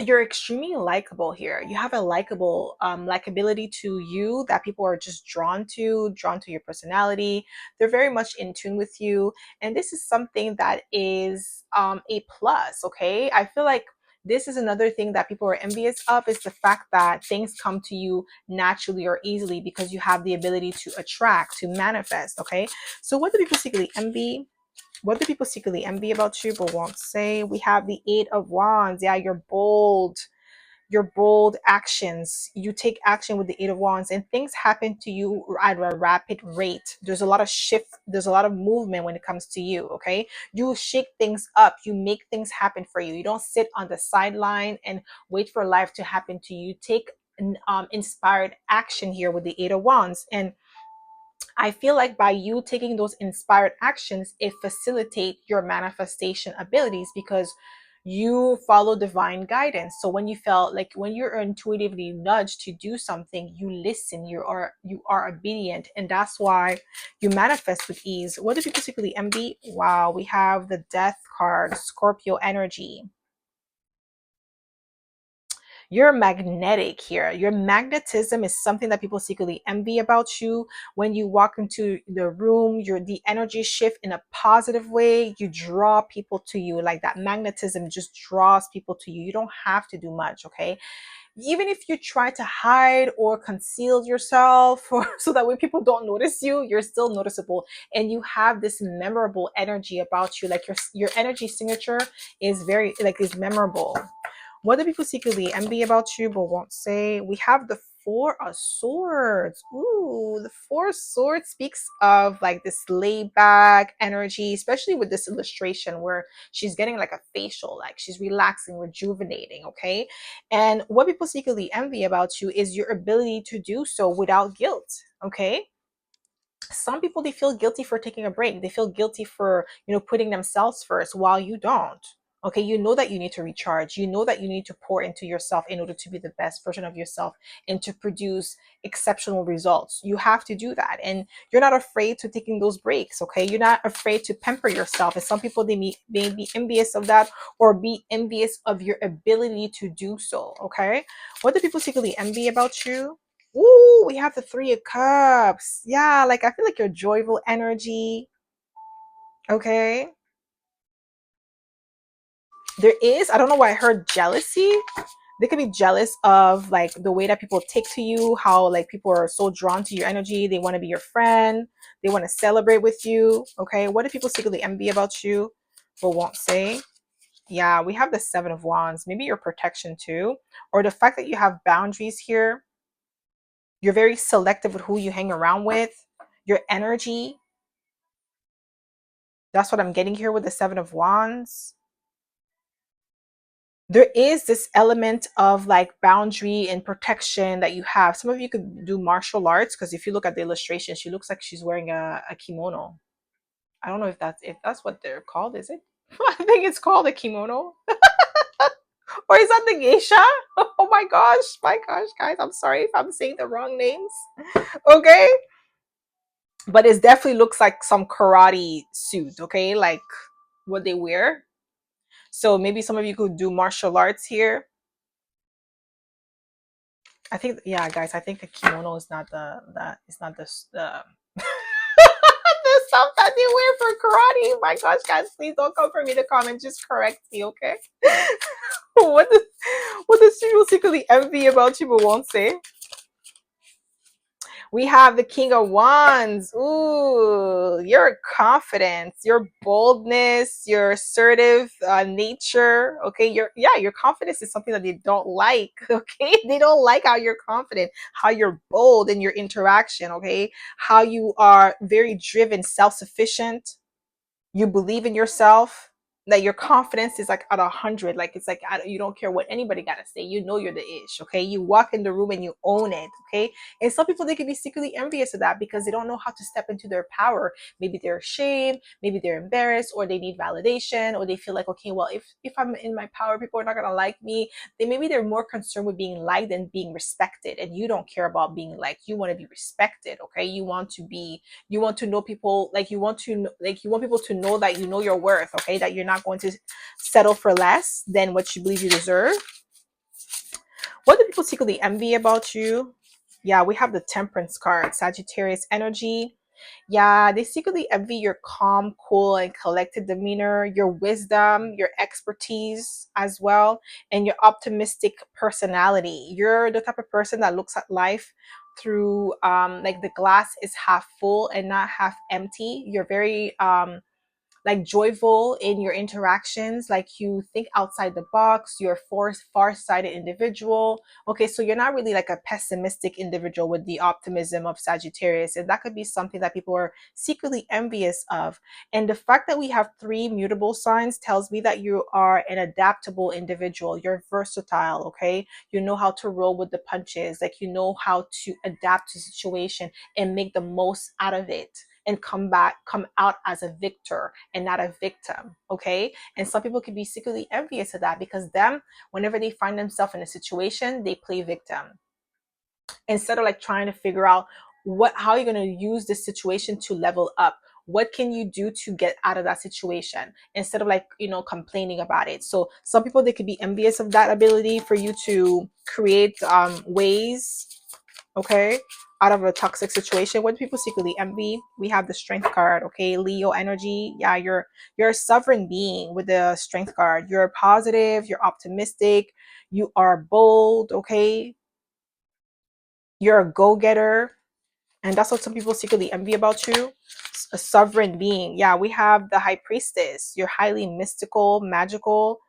you're extremely likable here. You have a likable likability to you that people are just drawn to your personality. They're very much in tune with you, and this is something that is a plus. Okay, I feel like This is another thing that people are envious of, is the fact that things come to you naturally or easily because you have the ability to attract, to manifest. Okay, so what do people secretly envy? What do people secretly envy about you but won't say? We have the Eight of Wands. Yeah, you're bold. Your bold actions. You take action with the Eight of Wands, and things happen to you at a rapid rate. There's a lot of shift, there's a lot of movement when it comes to you. Okay, you shake things up, you make things happen for you. You don't sit on the sideline and wait for life to happen to you. Take inspired action here with the Eight of Wands. And I feel like by you taking those inspired actions, it facilitates your manifestation abilities because you follow divine guidance. So when you felt like, when you're intuitively nudged to do something, you listen, you are obedient, and that's why you manifest with ease. What do people secretly envy? Wow, we have the Death card, Scorpio energy. You're magnetic here. Your magnetism is something that people secretly envy about you. When you walk into the room, the energy shift in a positive way. You draw people to you. Like that magnetism just draws people to you. You don't have to do much, okay? Even if you try to hide or conceal yourself or so that way people don't notice you, you're still noticeable. And you have this memorable energy about you. Like your energy signature is very, like, is memorable. What do people secretly envy about you but won't say? We have the Four of Swords. Ooh, the Four of Swords speaks of like this laid back energy, especially with this illustration where she's getting like a facial, like she's relaxing, rejuvenating, okay? And what people secretly envy about you is your ability to do so without guilt, okay? Some people, they feel guilty for taking a break. They feel guilty for, putting themselves first, while you don't. Okay, you know that you need to recharge. You know that you need to pour into yourself in order to be the best version of yourself and to produce exceptional results. You have to do that, and you're not afraid to taking those breaks. Okay, you're not afraid to pamper yourself. And some people, they be envious of that, or be envious of your ability to do so. Okay, what do people secretly envy about you? Ooh, we have the Three of Cups. Yeah, like I feel like your joyful energy. Okay. There is, I don't know why I heard jealousy. They could be jealous of like the way that people take to you, how like people are so drawn to your energy. They want to be your friend. They want to celebrate with you. Okay. What do people secretly envy about you but won't say? Yeah, we have the Seven of Wands. Maybe your protection too, or the fact that you have boundaries here. You're very selective with who you hang around with. Your energy. That's what I'm getting here with the Seven of Wands. There is this element of like boundary and protection that you have. Some of you could do martial arts, because if you look at the illustration, she looks like she's wearing a kimono. I don't know if that's what they're called, is it? I think it's called a kimono. Or is that the geisha? Oh my gosh, guys, I'm sorry if I'm saying the wrong names. Okay, but it definitely looks like some karate suit, okay, like what they wear. So maybe some of you could do martial arts here. I think, yeah, guys, I think the kimono is not the the stuff that they wear for karate. My gosh, guys, please don't come for me to comment. Just correct me, okay? what does what does people secretly envy about you but won't say? We have the King of Wands. Ooh, your confidence, your boldness, your assertive nature. Okay, your confidence is something that they don't like. Okay, they don't like how you're confident, how you're bold in your interaction. Okay, how you are very driven, self-sufficient. You believe in yourself, that your confidence is like at 100. Like it's like, you don't care what anybody gotta say, you know you're the ish. Okay, you walk in the room and you own it. Okay, and some people, they can be secretly envious of that because they don't know how to step into their power. Maybe they're ashamed, maybe they're embarrassed, or they need validation, or they feel like, okay, well, if I'm in my power, people are not gonna like me. They're more concerned with being liked than being respected, and you don't care about being liked. You want to be respected. Okay, you want to know people, like you want people to know that you know your worth. Okay, that you're not going to settle for less than what you believe you deserve. What do people secretly envy about you? Yeah, we have the Temperance card, Sagittarius energy. Yeah, they secretly envy your calm, cool, and collected demeanor, your wisdom, your expertise as well, and your optimistic personality. You're the type of person that looks at life through like the glass is half full and not half empty. You're very like joyful in your interactions, like you think outside the box, you're a far-sighted individual. Okay, so you're not really like a pessimistic individual with the optimism of Sagittarius, and that could be something that people are secretly envious of. And the fact that we have three mutable signs tells me that you are an adaptable individual. You're versatile. Okay, you know how to roll with the punches, like you know how to adapt to situation and make the most out of it, and come out as a victor and not a victim. Okay, and some people can be secretly envious of that, because them, whenever they find themselves in a situation, they play victim instead of like trying to figure out how you're going to use this situation to level up. What can you do to get out of that situation, instead of like, you know, complaining about it? So some people, they could be envious of that ability for you to create ways, okay, out of a toxic situation. What do people secretly envy? We have the strength card. Okay, Leo energy. Yeah, you're a sovereign being with the strength card. You're positive, you're optimistic, you are bold. Okay, you're a go-getter, and that's what some people secretly envy about you. A sovereign being. Yeah, we have the high priestess. You're highly mystical, magical.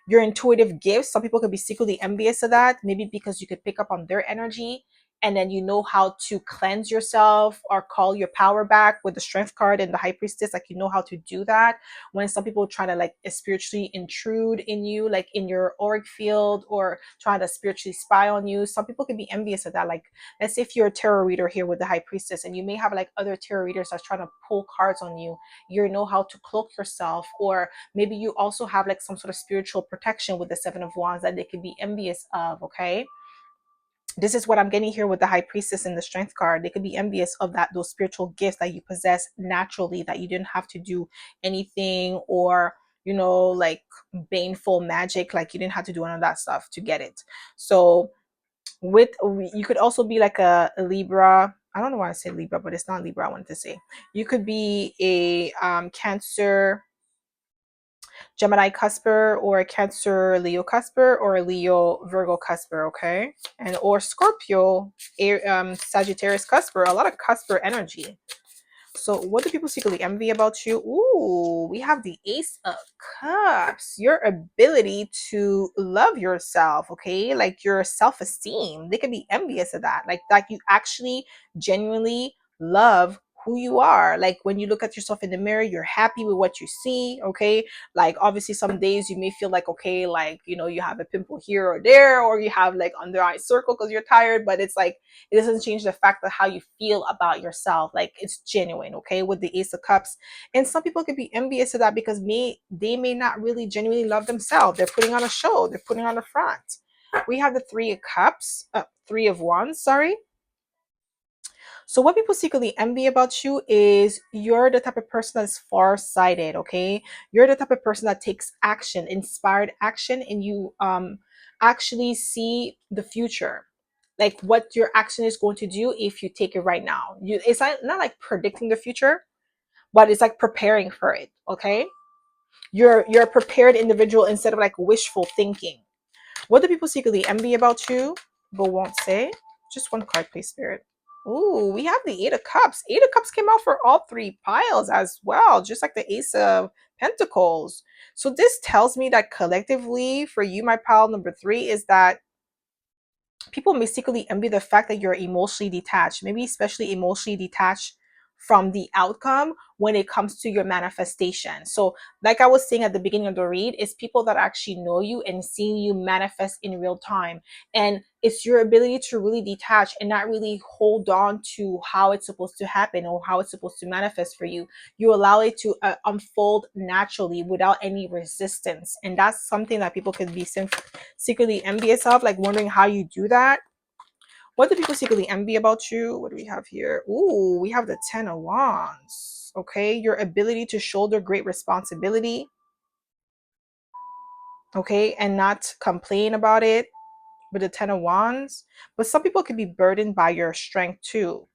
Your intuitive gifts, some people could be secretly envious of that, maybe because you could pick up on their energy, and then you know how to cleanse yourself or call your power back with the strength card and the high priestess. Like, you know how to do that. When some people try to like spiritually intrude in you, like in your auric field, or trying to spiritually spy on you, some people could be envious of that. Like, let's say if you're a tarot reader here with the high priestess, and you may have like other tarot readers that's trying to pull cards on you, you know how to cloak yourself. Or maybe you also have like some sort of spiritual protection with the seven of wands that they could be envious of. Okay, this is what I'm getting here with the high priestess and the strength card. They could be envious of that, those spiritual gifts that you possess naturally, that you didn't have to do anything, or, you know, like baneful magic, like you didn't have to do any of that stuff to get it. So with, you could also be like a Libra. I don't know why I said Libra, but it's not Libra I wanted to say. You could be a Cancer Gemini cusper, or a Cancer Leo cusper, or a Leo Virgo cusper. Okay, and or Scorpio Sagittarius cusper. A lot of cusper energy. So what do people secretly envy about you? Ooh, we have the Ace of Cups. Your ability to love yourself, okay? Like your self-esteem. They could be envious of that. Like you actually genuinely love who you are. Like when you look at yourself in the mirror, you're happy with what you see, okay? Like obviously some days you may feel like, okay, like, you know, you have a pimple here or there, or you have like under eye circle because you're tired, but it's like, it doesn't change the fact that how you feel about yourself, like it's genuine. Okay, with the Ace of Cups. And some people could be envious of that, because they may not really genuinely love themselves. They're putting on a show, they're putting on the front. We have the Three of Cups, Three of Wands, sorry. So what people secretly envy about you is you're the type of person that's far-sighted. Okay, you're the type of person that takes action, inspired action, and you actually see the future, like what your action is going to do if you take it right now. It's not like predicting the future, but it's like preparing for it. Okay, you're a prepared individual instead of like wishful thinking. What do people secretly envy about you but won't say? Just one card, please, Spirit. Ooh, we have the Eight of Cups. Eight of Cups came out for all three piles as well, just like the Ace of Pentacles. So this tells me that collectively for you, my pile number three, is that people may secretly envy the fact that you're emotionally detached, maybe especially emotionally detached from the outcome when it comes to your manifestation. So like I was saying at the beginning of the read, it's people that actually know you and seeing you manifest in real time. And it's your ability to really detach and not really hold on to how it's supposed to happen or how it's supposed to manifest for you. You allow it to unfold naturally without any resistance. And that's something that people could be secretly envious of, like wondering how you do that. What do people secretly envy about you? What do we have here? Ooh, we have the Ten of Wands. Okay, your ability to shoulder great responsibility. Okay, and not complain about it with the Ten of Wands. But some people could be burdened by your strength too.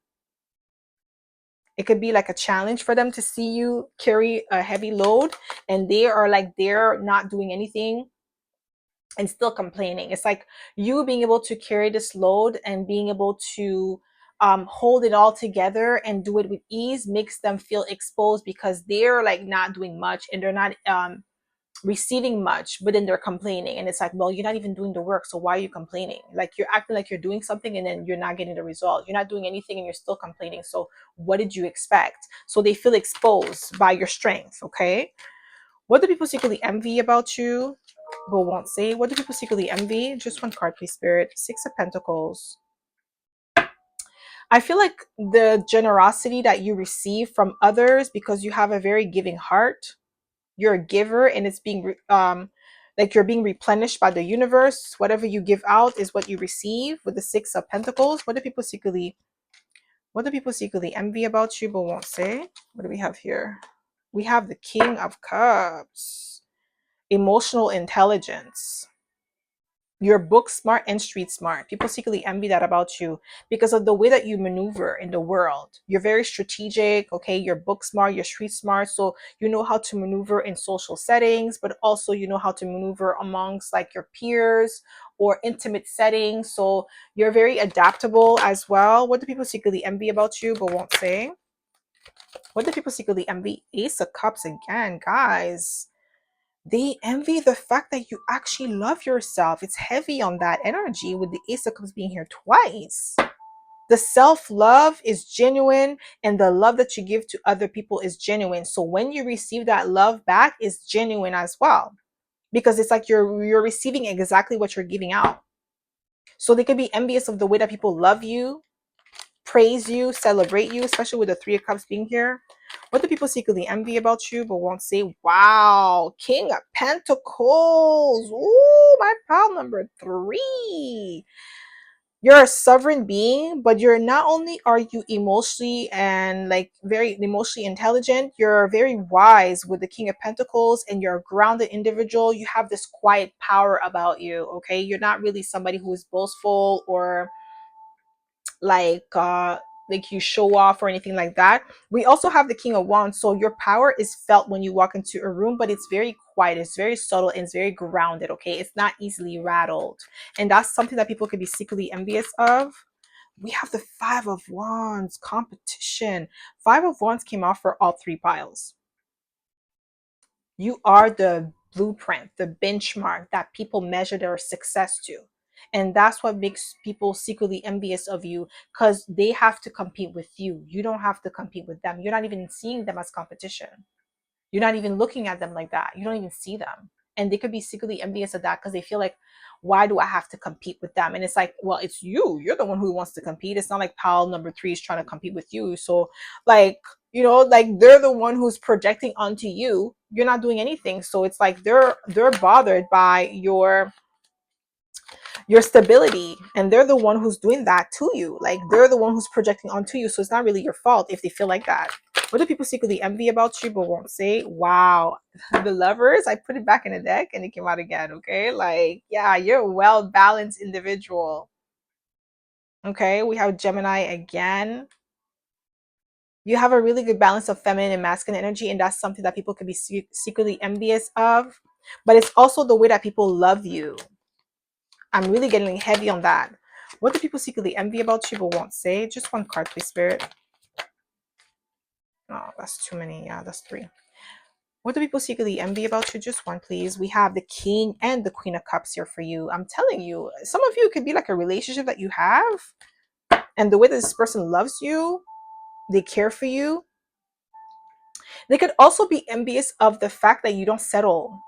It could be like a challenge for them to see you carry a heavy load, and they are like, they're not doing anything and still complaining. It's like you being able to carry this load and being able to hold it all together and do it with ease makes them feel exposed, because they're like not doing much and they're not receiving much, but then they're complaining. And it's like, well, you're not even doing the work, so why are you complaining? Like, you're acting like you're doing something and then you're not getting the result. You're not doing anything and you're still complaining, so what did you expect? So they feel exposed by your strength. Okay, what do people secretly envy about you but won't say? What do people secretly envy? Just one card, please, Spirit. Six of Pentacles. I feel like the generosity that you receive from others, because you have a very giving heart. You're a giver, and it's being like you're being replenished by the universe. Whatever you give out is what you receive. With the Six of Pentacles, what do people secretly envy about you but won't say? What do we have here? We have the King of Cups. Emotional intelligence. You're book smart and street smart. People secretly envy that about you because of the way that you maneuver in the world. You're very strategic, okay? You're book smart, you're street smart, so you know how to maneuver in social settings, but also you know how to maneuver amongst like your peers or intimate settings. So you're very adaptable as well. What do people secretly envy about you but won't say? What do people secretly envy? Ace of Cups again, guys. They envy the fact that you actually love yourself. It's heavy on that energy with the Ace of Cups being here twice. The self-love is genuine, and the love that you give to other people is genuine. So when you receive that love back, is genuine as well, because it's like you're receiving exactly what you're giving out. So they could be envious of the way that people love you, praise you, celebrate you, especially with the Three of Cups being here. What do people secretly envy about you but won't say? Wow, King of Pentacles. Ooh, my pile number 3. You're a sovereign being, but you're not only are you emotionally and like very emotionally intelligent, you're very wise with the King of Pentacles, and you're a grounded individual. You have this quiet power about you, okay? You're not really somebody who is boastful or like you show off or anything like that. We also have the King of Wands, so your power is felt when you walk into a room, but it's very quiet, it's very subtle, and it's very grounded. Okay, it's not easily rattled, and that's something that people could be secretly envious of. We have the Five of Wands, competition. Five of Wands came off for all 3 piles. You are the blueprint, the benchmark that people measure their success to. And that's what makes people secretly envious of you, because they have to compete with you. You don't have to compete with them. You're not even seeing them as competition. You're not even looking at them like that. You don't even see them. And they could be secretly envious of that because they feel like, why do I have to compete with them? And it's like, well, it's you. You're the one who wants to compete. It's not like pile number 3 is trying to compete with you. So, like, like they're the one who's projecting onto you. You're not doing anything. So it's like they're bothered by your stability, and they're the one who's doing that to you. Like, they're the one who's projecting onto you, so it's not really your fault if they feel like that. What do people secretly envy about you but won't say? Wow, the Lovers. I put it back in the deck and it came out again. Okay, like, yeah, you're a well balanced individual. Okay, we have Gemini again. You have a really good balance of feminine and masculine energy, and that's something that people could be secretly envious of. But it's also the way that people love you. I'm really getting heavy on that. What do people secretly envy about you but won't say? Just one card, please, Spirit. Oh, that's too many. Yeah, that's 3. What do people secretly envy about you? Just one, please. We have the King and the Queen of Cups here for you. I'm telling you, some of you could be like a relationship that you have, and the way that this person loves you, they care for you. They could also be envious of the fact that you don't settle.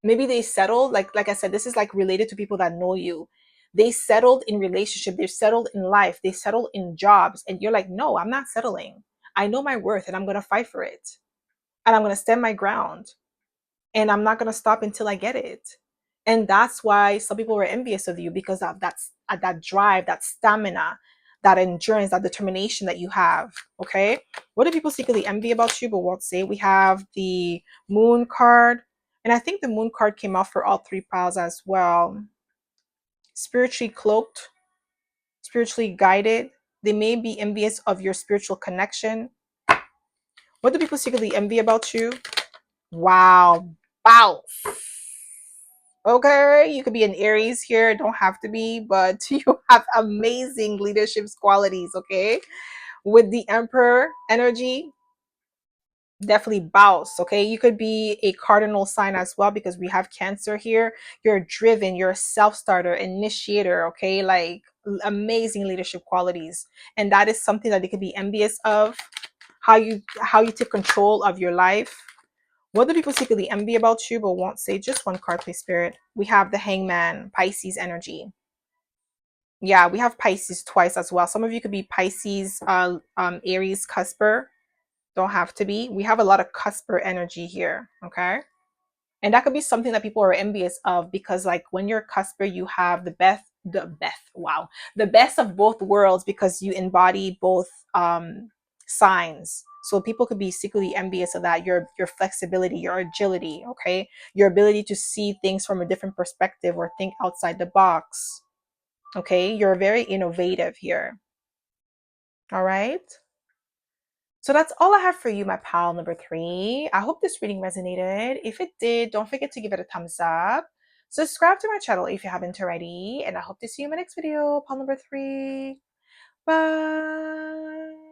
Maybe they settled, like I said, this is like related to people that know you. They settled in relationship, they're settled in life, they settled in jobs, and you're like, no, I'm not settling. I know my worth, and I'm going to fight for it, and I'm going to stand my ground, and I'm not going to stop until I get it. And that's why some people were envious of you, because of that drive, that stamina, that endurance, that determination that you have. Okay, what do people secretly envy about you but won't say? We have the Moon card, and I think the Moon card came out for all 3 piles as well. Spiritually cloaked, spiritually guided. They may be envious of your spiritual connection. What do people secretly envy about you? Wow. Bounce. Okay, you could be an Aries here, don't have to be, but you have amazing leadership qualities, okay? With the Emperor energy, definitely bounce. Okay, you could be a cardinal sign as well because we have Cancer here. You're driven, you're a self-starter, initiator. Okay, like amazing leadership qualities, and that is something that they could be envious of. How you take control of your life. What do people secretly envy about you but won't say? Just one card, please, Spirit. We have the Hangman, Pisces energy. Yeah, we have Pisces twice as well. Some of you could be Pisces, Aries, cusper. Don't have to be. We have a lot of cusper energy here. Okay. And that could be something that people are envious of because, like, when you're cusper, you have the best of both worlds because you embody both signs. So people could be secretly envious of that. Your flexibility, your agility, okay, your ability to see things from a different perspective or think outside the box. Okay, you're very innovative here. All right. So that's all I have for you, my pal number 3. I hope this reading resonated. If it did, don't forget to give it a thumbs up. Subscribe to my channel if you haven't already. And I hope to see you in my next video, pal number 3. Bye.